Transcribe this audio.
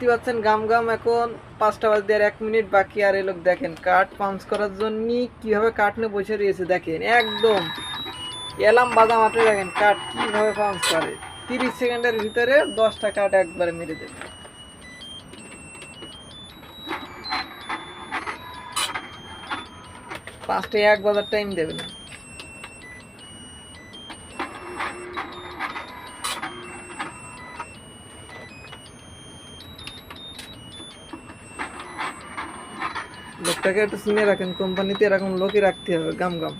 দেখতে পাচ্ছেন গাম গাম এখন 5টা বাজতে আর 1 মিনিট বাকি। আর এই লোক দেখেন কাঠ পাঞ্চ করার জন্য কিভাবে কাঠ নিয়ে বসে রয়েছে দেখেন। একদম এলাম বাজা মাত্র দেখেন কাঠ কিভাবে পাঞ্চ করে। 30 সেকেন্ডের ভিতরে 10টা কাঠ একবারে মেরে দেবে। 5টায় 1 বাজার টাইম দেবে না। লোকটাকে একটু চিনে রাখেন, কোম্পানিতে এরকম লোকই রাখতে হবে গাম গাম।